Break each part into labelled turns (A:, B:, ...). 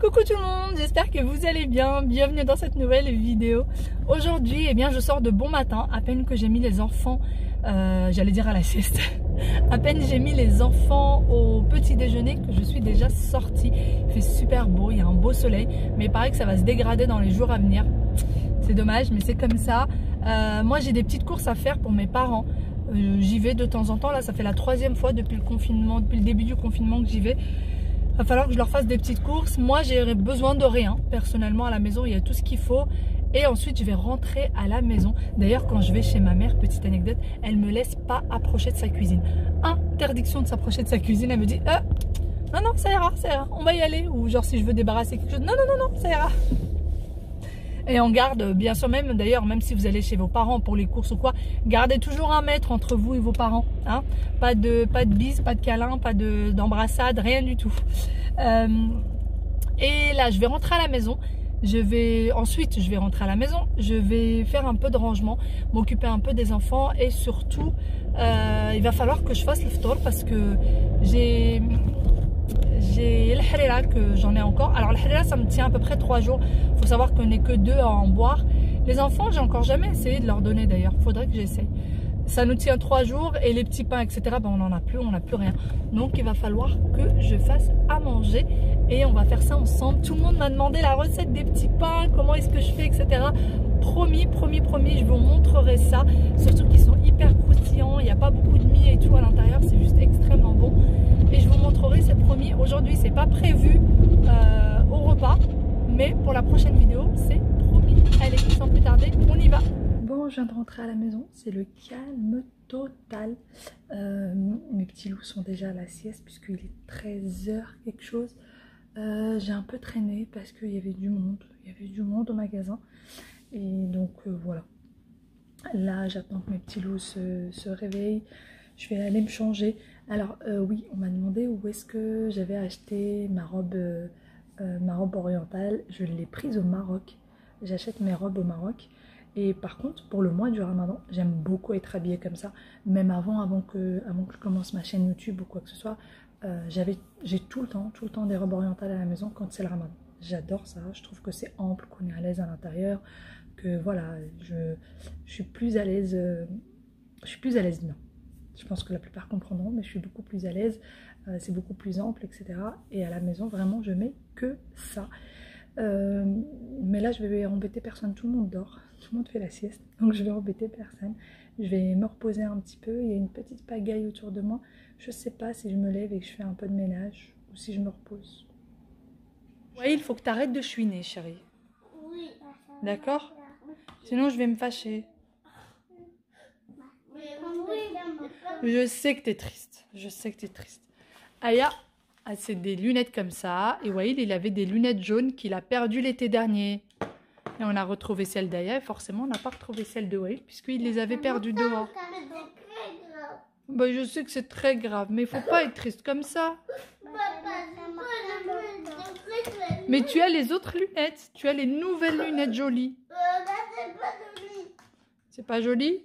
A: Coucou tout le monde, j'espère que vous allez bien, bienvenue dans cette nouvelle vidéo. Aujourd'hui, eh bien, je sors de bon matin, à peine que j'ai mis les enfants, j'allais dire à la sieste, à peine j'ai mis les enfants au petit déjeuner que je suis déjà sortie. Il fait super beau, il y a un beau soleil, mais il paraît que ça va se dégrader dans les jours à venir. C'est dommage, mais c'est comme ça. Moi j'ai des petites courses à faire pour mes parents. J'y vais de temps en temps, là ça fait la 3e fois depuis le confinement, depuis le début du confinement que j'y vais. Il va falloir que je leur fasse des petites courses. Moi, j'ai besoin de rien. Personnellement, à la maison, il y a tout ce qu'il faut. Et ensuite, je vais rentrer à la maison. D'ailleurs, quand je vais chez ma mère, petite anecdote, elle me laisse pas approcher de sa cuisine. Interdiction de s'approcher de sa cuisine. Elle me dit, non, non, ça ira, on va y aller. Ou genre, si je veux débarrasser quelque chose, non, non, non, non, ça ira. Et on garde, bien sûr, même d'ailleurs, même si vous allez chez vos parents pour les courses ou quoi, gardez toujours 1 mètre entre vous et vos parents. Hein, pas de bises, pas de câlins, pas d'embrassades, rien du tout. Et là, je vais rentrer à la maison. Ensuite, je vais rentrer à la maison. Je vais faire un peu de rangement, m'occuper un peu des enfants et surtout, il va falloir que je fasse le ftour parce que j'ai le harira que j'en ai encore. Alors le harira ça me tient à peu près 3 jours. Il faut savoir qu'on n'est que 2 à en boire. Les enfants j'ai encore jamais essayé de leur donner d'ailleurs. Il faudrait que j'essaye. Ça nous tient 3 jours et les petits pains etc. Ben, on n'en a plus, on n'a plus rien. Donc il va falloir que je fasse à manger et on va faire ça ensemble. Tout le monde m'a demandé la recette des petits pains, comment est-ce que je fais etc. Promis, je vous montrerai ça. Surtout qu'ils sont hyper croustillants, il n'y a pas beaucoup de mie et tout à l'intérieur, c'est juste extrêmement bon. Et je vous montrerai, c'est promis. Aujourd'hui, c'est pas prévu au repas, mais pour la prochaine vidéo, c'est promis. Allez, sans plus tarder, on y va. Bon, je viens de rentrer à la maison, c'est le calme total. Mes petits loups sont déjà à la sieste puisqu'il est 13 h quelque chose. J'ai un peu traîné parce qu'il y avait du monde au magasin. Et donc voilà. Là, j'attends que mes petits loups se réveillent. Je vais aller me changer. Alors oui, on m'a demandé où est-ce que j'avais acheté ma robe orientale. Je l'ai prise au Maroc. J'achète mes robes au Maroc. Et par contre, pour le mois du Ramadan, j'aime beaucoup être habillée comme ça. Même avant que je commence ma chaîne YouTube ou quoi que ce soit, j'ai tout le temps des robes orientales à la maison quand c'est le Ramadan. J'adore ça. Je trouve que c'est ample, qu'on est à l'aise à l'intérieur. Que voilà, je suis plus à l'aise. Non. Je pense que la plupart comprendront, mais je suis beaucoup plus à l'aise, c'est beaucoup plus ample, etc. Et à la maison, vraiment, je mets que ça. Mais là, je vais embêter personne, tout le monde dort, tout le monde fait la sieste, donc je vais embêter personne. Je vais me reposer un petit peu, il y a une petite pagaille autour de moi. Je sais pas si je me lève et que je fais un peu de ménage, ou si je me repose. Oui, il faut que tu arrêtes de chouiner, chérie. Oui. D'accord? Sinon, je vais me fâcher. Je sais que t'es triste. Aya, c'est des lunettes comme ça. Et Waïl, il avait des lunettes jaunes qu'il a perdues l'été dernier. Et on a retrouvé celles d'Aya. Et forcément, on n'a pas retrouvé celles de Waïl puisqu'il les avait perdues dehors. Bah, je sais que c'est très grave, mais il faut pas être triste comme ça. Mais tu as les autres lunettes. Tu as les nouvelles lunettes jolies. C'est pas joli?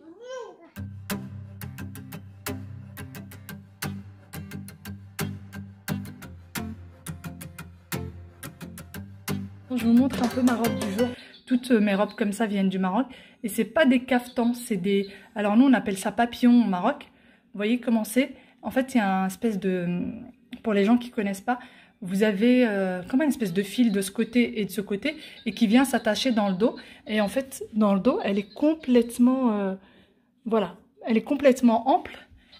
A: Je vous montre un peu ma robe du jour. Toutes mes robes comme ça viennent du Maroc. Et c'est pas des caftans, c'est des... Alors nous on appelle ça papillon au Maroc. Vous voyez comment c'est? En fait c'est un espèce de... Pour les gens qui connaissent pas, vous avez comme une espèce de fil de ce côté et de ce côté. Et qui vient s'attacher dans le dos. Et en fait dans le dos elle est complètement... voilà, elle est complètement ample.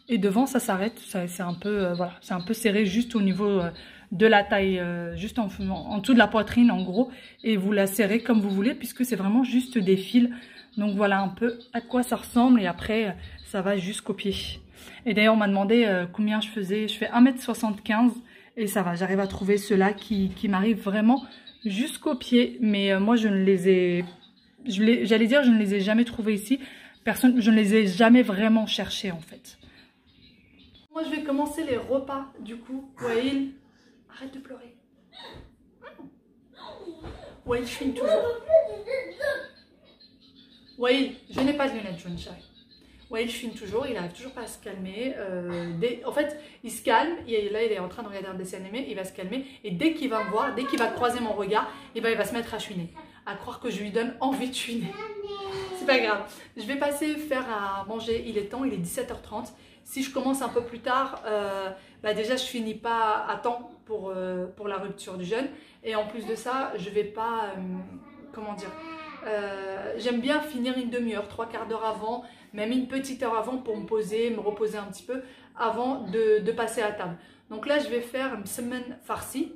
A: Et devant ça s'arrête. C'est un peu, voilà, c'est un peu serré juste au niveau... de la taille, juste en dessous de la poitrine en gros, et vous la serrez comme vous voulez puisque c'est vraiment juste des fils. Donc voilà un peu à quoi ça ressemble et après ça va jusqu'au pied. Et d'ailleurs on m'a demandé combien je faisais. Je fais 1,75 m et ça va, j'arrive à trouver ceux-là qui m'arrivent vraiment jusqu'au pied. Mais moi je ne les ai, j'allais dire je ne les ai jamais trouvés ici. Je ne les ai jamais vraiment cherchés en fait. Moi je vais commencer les repas du coup. Waïl, arrête de pleurer. Waïl, je filme toujours. Waïl, je n'ai pas de lunettes jaunes, chérie. Ouais, il chine toujours, il n'arrive toujours pas à se calmer. En fait, il se calme, là il est en train de regarder un dessin animé, il va se calmer. Et dès qu'il va me voir, dès qu'il va croiser mon regard, et ben, il va se mettre à chouiner. À croire que je lui donne envie de chouiner. C'est pas grave. Je vais passer faire à manger, il est temps, il est 17h30. Si je commence un peu plus tard, bah déjà je finis pas à temps pour la rupture du jeûne. Et en plus de ça, je vais pas, comment dire, j'aime bien finir une demi-heure, 3/4 d'heure avant, même une petite heure avant pour me poser, me reposer un petit peu avant de passer à table. Donc là, je vais faire une semaine farcie.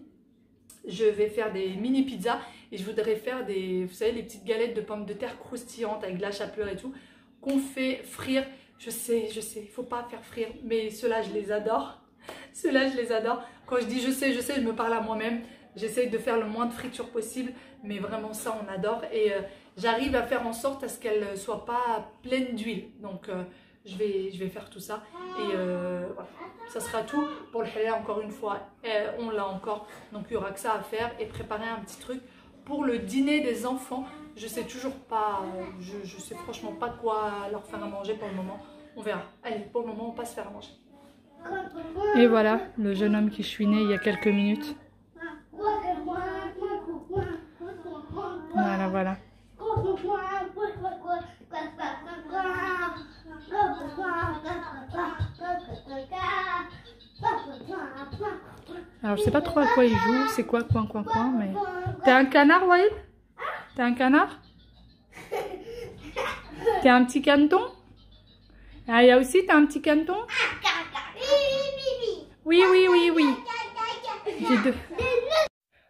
A: Je vais faire des mini pizzas et je voudrais faire des, vous savez, les petites galettes de pommes de terre croustillantes avec de la chapelure et tout, qu'on fait frire. Je sais, il faut pas faire frire, mais ceux-là, je les adore. Ceux-là, je les adore. Quand je dis je sais, je me parle à moi-même. J'essaye de faire le moins de friture possible, mais vraiment ça, on adore. Et j'arrive à faire en sorte à ce qu'elle ne soit pas pleine d'huile. Donc, je vais faire tout ça. Et voilà, ça sera tout pour le halal. Encore une fois, on l'a encore. Donc, il n'y aura que ça à faire et préparer un petit truc pour le dîner des enfants. Je sais toujours pas, je sais franchement pas quoi leur faire à manger pour le moment. On verra. Allez, pour le moment, on passe faire à manger. Et voilà, le jeune homme qui chouinait il y a quelques minutes. Voilà, voilà. Alors, je sais pas trop à quoi il joue, c'est quoi, coin, mais... T'es un canard, Waïd? T'es un canard? T'es un petit caneton? Ah, il y a aussi, t'as un petit caneton? Oui, oui, oui, oui. J'ai deux.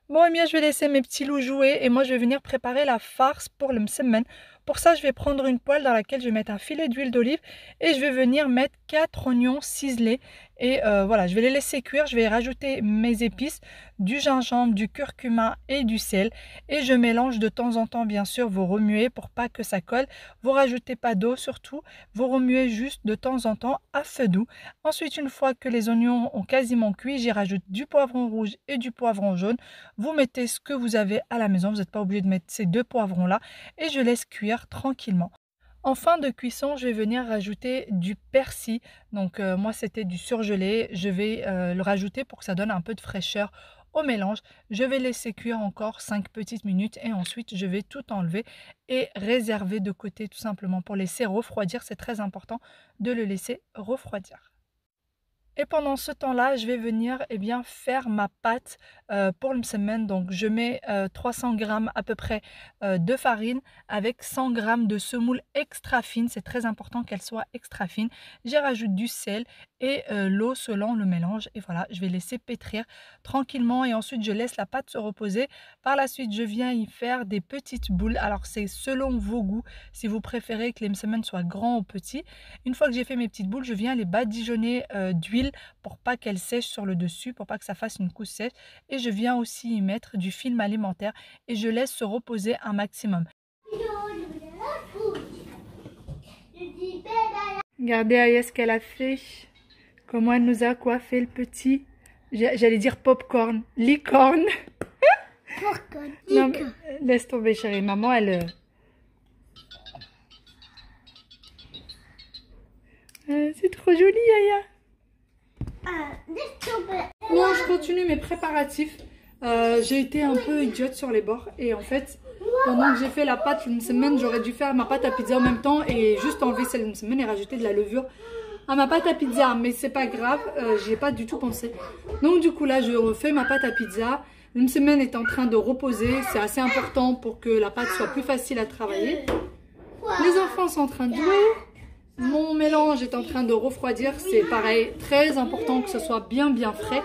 A: Bon, eh bien, je vais laisser mes petits loups jouer et moi, je vais venir préparer la farce pour le msemen. Pour ça, je vais prendre une poêle dans laquelle je vais mettre un filet d'huile d'olive et je vais venir mettre 4 oignons ciselés. Et voilà, je vais les laisser cuire. Je vais rajouter mes épices, du gingembre, du curcuma et du sel. Et je mélange de temps en temps, bien sûr, vous remuez pour pas que ça colle. Vous rajoutez pas d'eau surtout. Vous remuez juste de temps en temps à feu doux. Ensuite, une fois que les oignons ont quasiment cuit, j'y rajoute du poivron rouge et du poivron jaune. Vous mettez ce que vous avez à la maison. Vous n'êtes pas obligé de mettre ces deux poivrons-là. Et je laisse cuire tranquillement. En fin de cuisson, je vais venir rajouter du persil. Donc moi, c'était du surgelé. Je vais le rajouter pour que ça donne un peu de fraîcheur au mélange. Je vais laisser cuire encore 5 petites minutes et ensuite, je vais tout enlever et réserver de côté tout simplement pour laisser refroidir. C'est très important de le laisser refroidir. Et pendant ce temps-là, je vais venir faire ma pâte pour le msemen. Donc, je mets 300 g à peu près de farine avec 100 g de semoule extra fine. C'est très important qu'elle soit extra fine. J'y rajoute du sel et l'eau selon le mélange. Et voilà, je vais laisser pétrir tranquillement et ensuite, je laisse la pâte se reposer. Par la suite, je viens y faire des petites boules. Alors, c'est selon vos goûts. Si vous préférez que les msemen soient grands ou petits. Une fois que j'ai fait mes petites boules, je viens les badigeonner d'huile pour pas qu'elle sèche sur le dessus, pour pas que ça fasse une couche sèche. Et je viens aussi y mettre du film alimentaire et je laisse se reposer un maximum. Regardez Aya ce qu'elle a fait. Comment elle nous a coiffé le petit. J'allais dire popcorn. Licorne. Non, laisse tomber chérie. Maman elle... c'est trop joli Aya. Moi je continue mes préparatifs. J'ai été un peu idiote sur les bords et en fait pendant que j'ai fait la pâte une semaine, j'aurais dû faire ma pâte à pizza en même temps et juste enlever celle d'une semaine et rajouter de la levure à ma pâte à pizza, mais c'est pas grave, j'y ai pas du tout pensé. Donc du coup là je refais ma pâte à pizza. Une semaine est en train de reposer, c'est assez important pour que la pâte soit plus facile à travailler. Les enfants sont en train de jouer. Mon mélange est en train de refroidir, c'est pareil, très important que ce soit bien frais.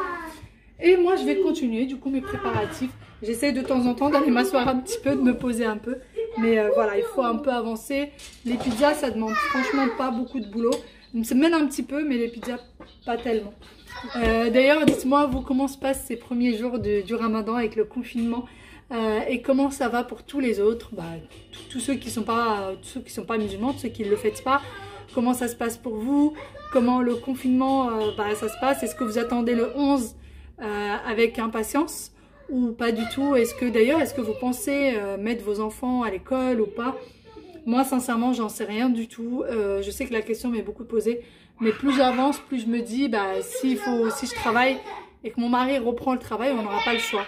A: Et moi je vais continuer du coup mes préparatifs. J'essaie de temps en temps d'aller m'asseoir un petit peu, de me poser un peu. Mais voilà, il faut un peu avancer. Les pizzas ça demande franchement pas beaucoup de boulot. Ça mène un petit peu mais les pizzas pas tellement. D'ailleurs dites-moi vous comment se passent ces premiers jours du ramadan avec le confinement. Et comment ça va pour tous les autres, tous ceux qui sont pas musulmans, ceux qui ne le faites pas. Comment ça se passe pour vous? Comment le confinement ça se passe? Est-ce que vous attendez le 11 avec impatience ou pas du tout? Est-ce que vous pensez mettre vos enfants à l'école ou pas? Moi, sincèrement, j'en sais rien du tout. Je sais que la question m'est beaucoup posée. Mais plus j'avance, plus je me dis, bah, si je travaille et que mon mari reprend le travail, on n'aura pas le choix.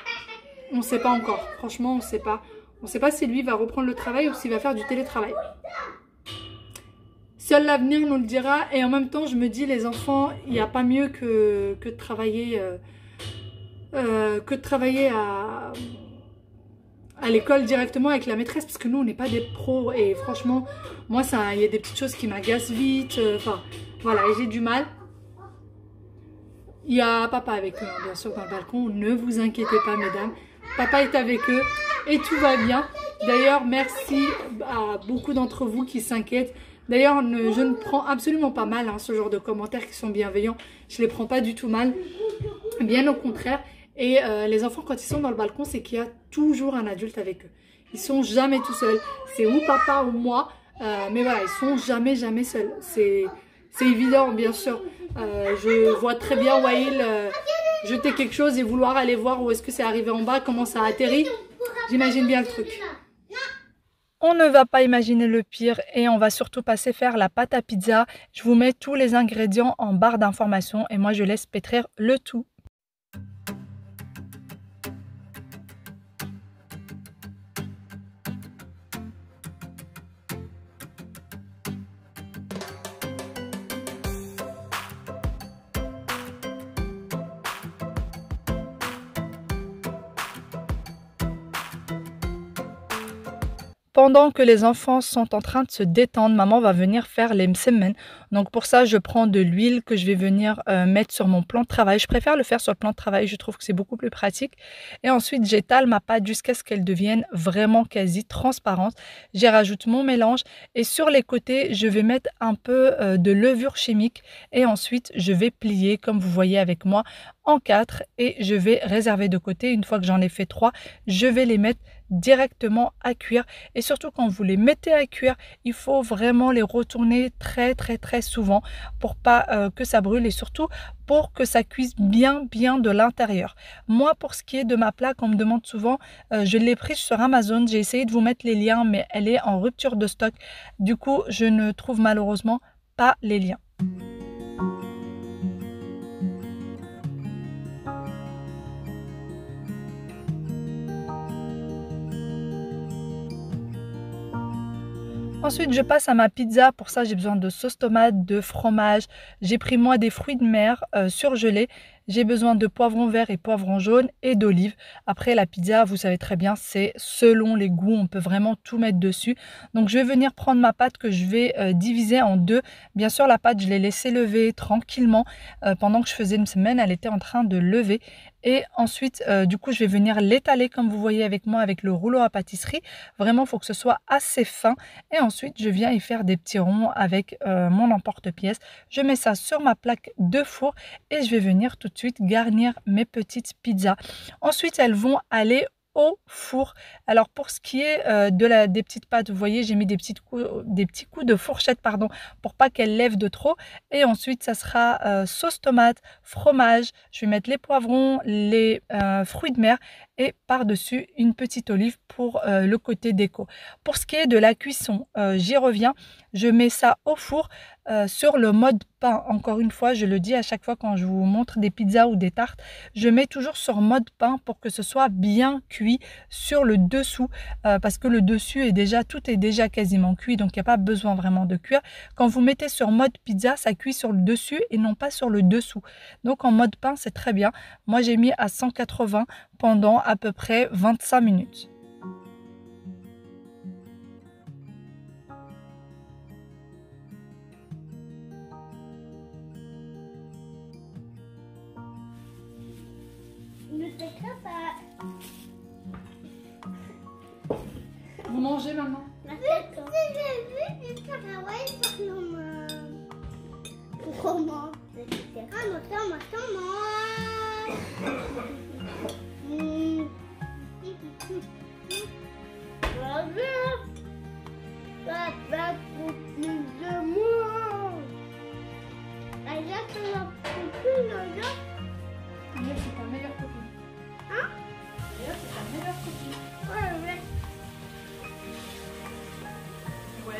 A: On ne sait pas encore. Franchement, on ne sait pas. On ne sait pas si lui va reprendre le travail ou s'il va faire du télétravail. Seul l'avenir nous le dira. Et en même temps, je me dis, les enfants, il n'y a pas mieux que de travailler, à l'école directement avec la maîtresse, parce que nous on n'est pas des pros et franchement moi il y a des petites choses qui m'agacent vite, enfin voilà, et j'ai du mal. Il y a papa avec eux hein, bien sûr dans le balcon, ne vous inquiétez pas mesdames, papa est avec eux et tout va bien. D'ailleurs merci à beaucoup d'entre vous qui s'inquiètent. D'ailleurs je ne prends absolument pas mal hein, ce genre de commentaires qui sont bienveillants, je les prends pas du tout mal, bien au contraire. Et les enfants, quand ils sont dans le balcon, c'est qu'il y a toujours un adulte avec eux. Ils sont jamais tout seuls. C'est ou papa ou moi. Mais voilà, ils sont jamais seuls. C'est évident, bien sûr. Je vois très bien Wael jeter quelque chose et vouloir aller voir où est-ce que c'est arrivé en bas, comment ça a atterri. J'imagine bien le truc. On ne va pas imaginer le pire et on va surtout passer faire la pâte à pizza. Je vous mets tous les ingrédients en barre d'informations et moi je laisse pétrir le tout. Pendant que les enfants sont en train de se détendre, maman va venir faire les msemen. Donc pour ça, je prends de l'huile que je vais venir mettre sur mon plan de travail. Je préfère le faire sur le plan de travail, je trouve que c'est beaucoup plus pratique. Et ensuite, j'étale ma pâte jusqu'à ce qu'elle devienne vraiment quasi transparente. J'y rajoute mon mélange et sur les côtés, je vais mettre un peu de levure chimique. Et ensuite, je vais plier, comme vous voyez avec moi, en 4 et je vais réserver de côté. Une fois que j'en ai fait 3, je vais les mettre directement à cuire et surtout quand vous les mettez à cuire, il faut vraiment les retourner très souvent pour pas que ça brûle et surtout pour que ça cuise bien de l'intérieur. Moi pour ce qui est de ma plaque, on me demande souvent, je l'ai prise sur Amazon, j'ai essayé de vous mettre les liens mais elle est en rupture de stock, du coup je ne trouve malheureusement pas les liens. Ensuite, je passe à ma pizza. Pour ça, j'ai besoin de sauce tomate, de fromage. J'ai pris moi des fruits de mer surgelés. J'ai besoin de poivrons verts et poivrons jaunes et d'olives. Après, la pizza, vous savez très bien, c'est selon les goûts. On peut vraiment tout mettre dessus. Donc, je vais venir prendre ma pâte que je vais diviser en deux. Bien sûr, la pâte, je l'ai laissée lever tranquillement. Pendant que je faisais une semaine, elle était en train de lever. Et ensuite, du coup, je vais venir l'étaler comme vous voyez avec moi avec le rouleau à pâtisserie. Vraiment, il faut que ce soit assez fin. Et ensuite, je viens y faire des petits ronds avec mon emporte-pièce. Je mets ça sur ma plaque de four et je vais venir tout de suite garnir mes petites pizzas. Ensuite, elles vont aller au four. Alors pour ce qui est des petites pâtes, vous voyez, j'ai mis des petits coups de fourchette pardon, pour pas qu'elles lèvent de trop. Et ensuite, ça sera sauce tomate, fromage. Je vais mettre les poivrons, les fruits de mer et par-dessus une petite olive pour le côté déco. Pour ce qui est de la cuisson, j'y reviens. Je mets ça au four sur le mode pain. Encore une fois, je le dis à chaque fois quand je vous montre des pizzas ou des tartes, je mets toujours sur mode pain pour que ce soit bien cuit sur le dessous parce que le dessus est déjà, tout est déjà quasiment cuit, donc il n'y a pas besoin vraiment de cuire. Quand vous mettez sur mode pizza, ça cuit sur le dessus et non pas sur le dessous. Donc en mode pain, c'est très bien. Moi, j'ai mis à 180 pendant à peu près 25 minutes. Vous mangez maintenant?
B: Comment?
A: C'est ta meilleure copine.
B: Hein?
A: C'est ta meilleure copine.
B: Ouais.
A: Ouais.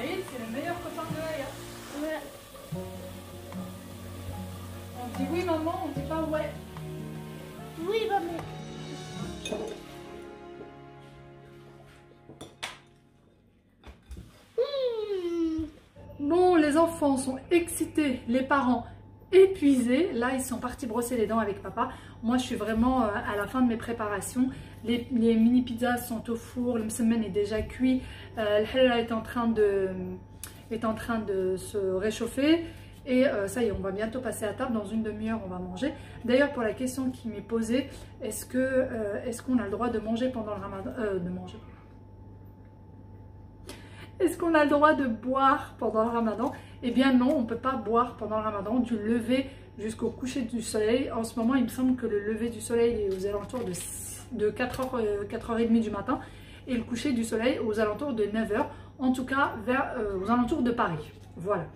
A: enfants sont excités, les parents épuisés. Là, ils sont partis brosser les dents avec papa. Moi, je suis vraiment à la fin de mes préparations. Les mini pizzas sont au four, le msemen est déjà cuit. Le halal est en train de se réchauffer. Et ça y est, on va bientôt passer à table. Dans une demi-heure, on va manger. D'ailleurs, pour la question qui m'est posée, est-ce qu'on a le droit de manger pendant le ramadan, Est-ce qu'on a le droit de boire pendant le ramadan? Eh bien non, on ne peut pas boire pendant le ramadan, du lever jusqu'au coucher du soleil. En ce moment, il me semble que le lever du soleil est aux alentours de 4h30 du matin et le coucher du soleil aux alentours de 9h, en tout cas aux alentours de Paris. Voilà.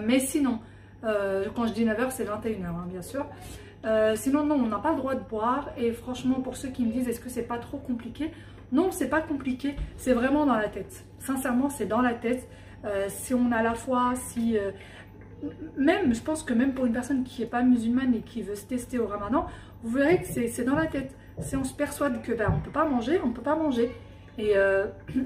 A: Mais sinon, quand je dis 9h, c'est 21h, hein, bien sûr. Sinon, non, on n'a pas le droit de boire. Et franchement, pour ceux qui me disent, est-ce que c'est pas trop compliqué? Non, c'est pas compliqué, c'est vraiment dans la tête. Sincèrement, c'est dans la tête. Si on a la foi, même, je pense que même pour une personne qui n'est pas musulmane et qui veut se tester au ramadan, vous verrez que c'est dans la tête. Si on se persuade que on ne peut pas manger, on ne peut pas manger. Et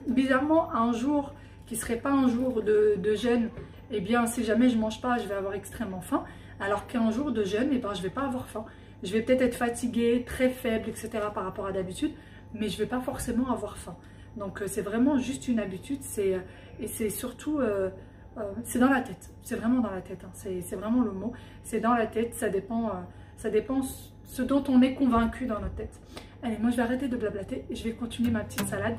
A: bizarrement, un jour qui ne serait pas un jour de jeûne, eh bien, si jamais je ne mange pas, je vais avoir extrêmement faim. Alors qu'un jour de jeûne, je ne vais pas avoir faim. Je vais peut-être être fatiguée, très faible, etc. par rapport à d'habitude, mais je ne vais pas forcément avoir faim. Donc c'est vraiment juste une habitude, et c'est surtout, c'est dans la tête, c'est vraiment dans la tête, hein. C'est vraiment le mot, c'est dans la tête, ça dépend ce dont on est convaincu dans notre tête. Allez, moi je vais arrêter de blablater et je vais continuer ma petite salade.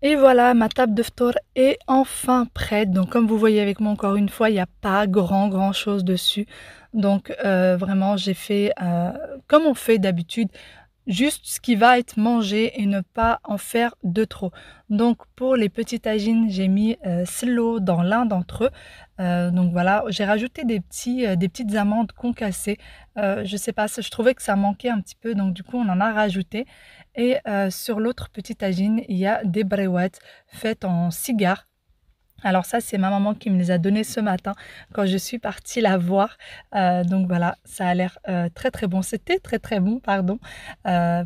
A: Et voilà, ma table de ftour est enfin prête. Donc comme vous voyez avec moi, encore une fois, il n'y a pas grand chose dessus. Donc vraiment, j'ai fait comme on fait d'habitude, juste ce qui va être mangé et ne pas en faire de trop. Donc pour les petits tagines, j'ai mis slow dans l'un d'entre eux. Donc voilà, j'ai rajouté des petites amandes concassées. Je sais pas, je trouvais que ça manquait un petit peu, donc du coup on en a rajouté. Et sur l'autre petit tagine, il y a des bréouettes faites en cigare. Alors ça, c'est ma maman qui me les a données ce matin quand je suis partie la voir. Donc voilà, ça a l'air très bon. C'était très bon, pardon.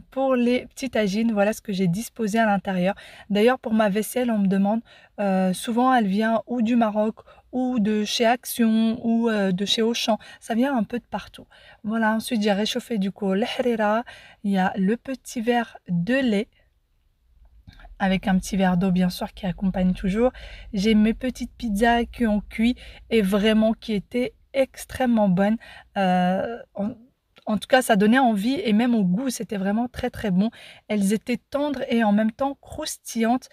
A: Pour les petits tagines, voilà ce que j'ai disposé à l'intérieur. D'ailleurs, pour ma vaisselle, on me demande, souvent elle vient ou du Maroc ou de chez Action ou de chez Auchan. Ça vient un peu de partout. Voilà, ensuite j'ai réchauffé du coup le harira. Il y a le petit verre de lait, avec un petit verre d'eau bien sûr qui accompagne toujours. J'ai mes petites pizzas qui ont cuit et vraiment qui étaient extrêmement bonnes. En tout cas, ça donnait envie et même au goût, c'était vraiment très bon. Elles étaient tendres et en même temps croustillantes.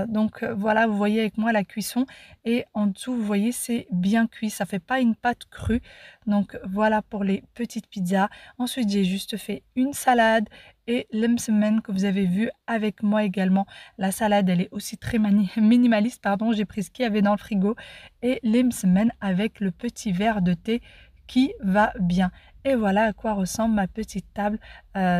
A: Donc voilà, vous voyez avec moi la cuisson et en dessous, vous voyez, c'est bien cuit. Ça fait pas une pâte crue. Donc voilà pour les petites pizzas. Ensuite, j'ai juste fait une salade et l'msemen que vous avez vu avec moi également. La salade, elle est aussi très minimaliste, pardon. J'ai pris ce qu'il y avait dans le frigo et l'msemen avec le petit verre de thé qui va bien. Et voilà à quoi ressemble ma petite table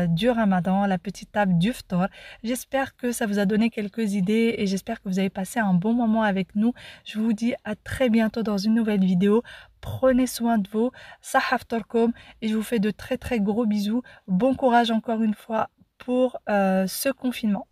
A: du ramadan, la petite table du ftour. J'espère que ça vous a donné quelques idées et j'espère que vous avez passé un bon moment avec nous. Je vous dis à très bientôt dans une nouvelle vidéo. Prenez soin de vous, sahaf torkom, et je vous fais de très gros bisous. Bon courage encore une fois pour ce confinement.